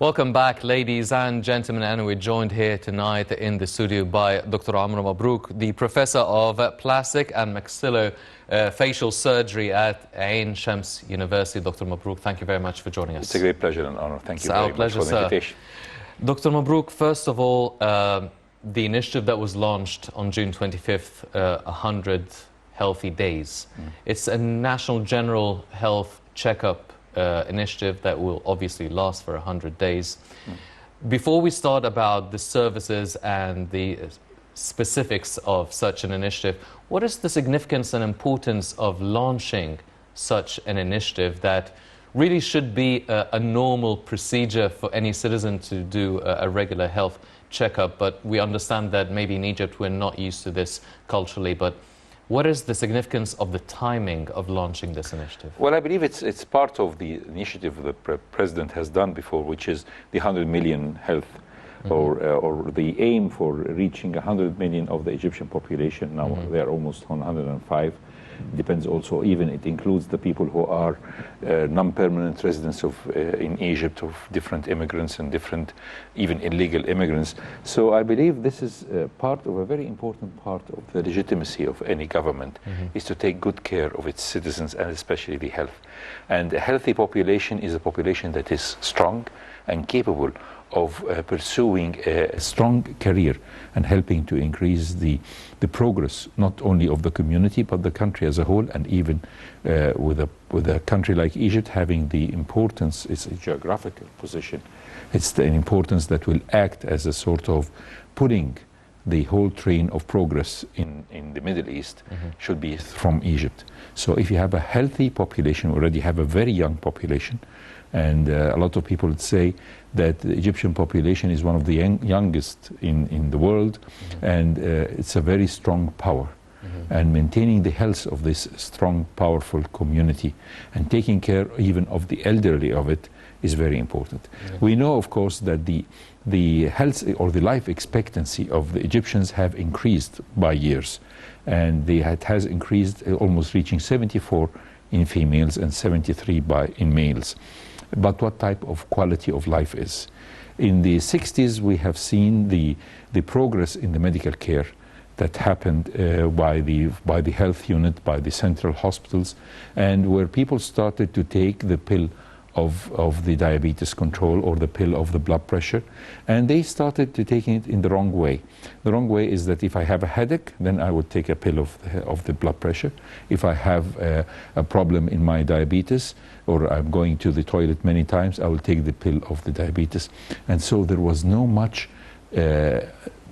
Welcome back, ladies and gentlemen, and we're joined here tonight in the studio by Dr. Mabrouk, the Professor of Plastic and Maxillofacial Surgery at Ain Shams University. Dr. Mabrouk, thank you very much for joining us. It's a great pleasure and honor. Thank you very much for the invitation. Dr. Mabrouk, first of all, the initiative that was launched on June 25th, 100 Healthy Days. It's a national general health checkup initiative that will obviously last for 100 days. Before we start about the services and the specifics of such an initiative, what is the significance and importance of launching such an initiative that really should be a normal procedure for any citizen to do a regular health checkup? But we understand that maybe in Egypt we're not used to this culturally, but what is the significance of the timing of launching this initiative? Well, I believe it's part of the initiative the President has done before, which is the 100 million health, or the aim for reaching 100 million of the Egyptian population. Now they are almost on 105. Depends also, even it includes the people who are non-permanent residents of in Egypt, of different immigrants and different even illegal immigrants. So I believe this is part of a very important part of the legitimacy of any government, is to take good care of its citizens and especially the health. And a healthy population is a population that is strong and capable of pursuing a strong career and helping to increase the progress not only of the community but the country as a whole, and even with a country like Egypt having the importance, it's a geographical position, it's an importance that will act as a sort of pulling the whole train of progress in the Middle East should be from Egypt. So if you have a healthy population, we already have a very young population, and a lot of people would say that the Egyptian population is one of the youngest in the world, and it's a very strong power. And maintaining the health of this strong, powerful community and taking care even of the elderly of it is very important. We know, of course, that the health or the life expectancy of the Egyptians have increased by years, and it has increased, almost reaching 74 in females and 73 in males. But what type of quality of life is? In the 60s, we have seen the progress in the medical care that happened by the health unit, by the central hospitals, and where people started to take the pill of the diabetes control or the pill of the blood pressure, and they started to take it in the wrong way. The wrong way is that if I have a headache, then I would take a pill of the blood pressure. If I have a problem in my diabetes, or I'm going to the toilet many times, I will take the pill of the diabetes. And so there was no much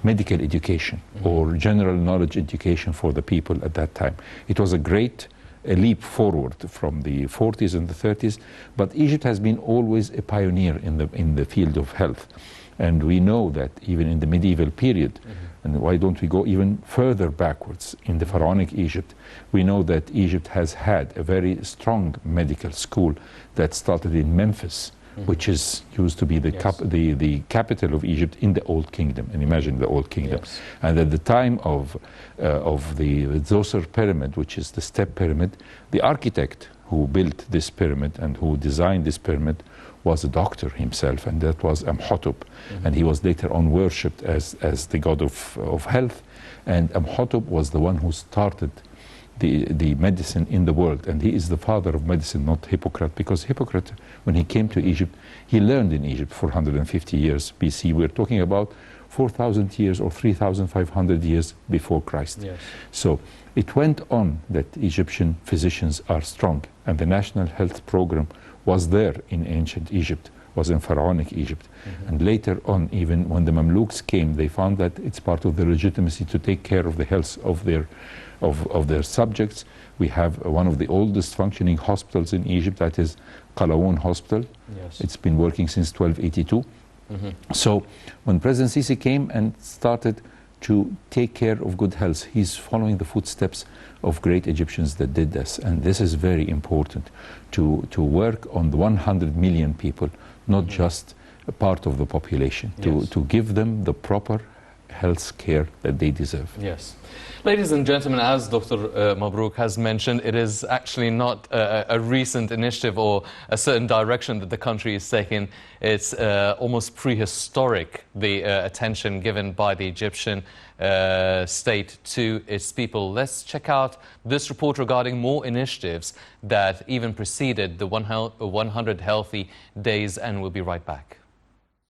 medical education or general knowledge education for the people at that time. It was a great leap forward from the 40s and the 30s, but Egypt has been always a pioneer in the field of health. And we know that even in the medieval period, and why don't we go even further backwards in the pharaonic Egypt, we know that Egypt has had a very strong medical school that started in Memphis, which is used to be the capital of Egypt in the Old Kingdom. And imagine the Old Kingdom. And at the time of the Djoser pyramid, which is the step pyramid, the architect who built this pyramid and who designed this pyramid was a doctor himself, and that was Amhotep. And he was later on worshipped as the god of health. And Amhotep was the one who started the medicine in the world, and he is the father of medicine, not Hippocrates, because Hippocrates, when he came to Egypt, he learned in Egypt for 150 years BC. We're talking about 4,000 years or 3,500 years before Christ. So it went on that Egyptian physicians are strong, and the national health program was there in ancient Egypt, was in pharaonic Egypt. And later on, even when the Mamluks came, they found that it's part of their legitimacy to take care of the health of their subjects. We have one of the oldest functioning hospitals in Egypt, that is Qalawun Hospital. It's been working since 1282. So when President Sisi came and started to take care of good health, he's following the footsteps of great Egyptians that did this. And this is very important, to work on the 100 million people, not just a part of the population, to give them the proper health care that they deserve. Yes. Ladies and gentlemen, as Dr. Mabrouk has mentioned, it is actually not a recent initiative or a certain direction that the country is taking. It's almost prehistoric, the attention given by the Egyptian state to its people. Let's check out this report regarding more initiatives that even preceded the 100 Healthy Days, and we'll be right back.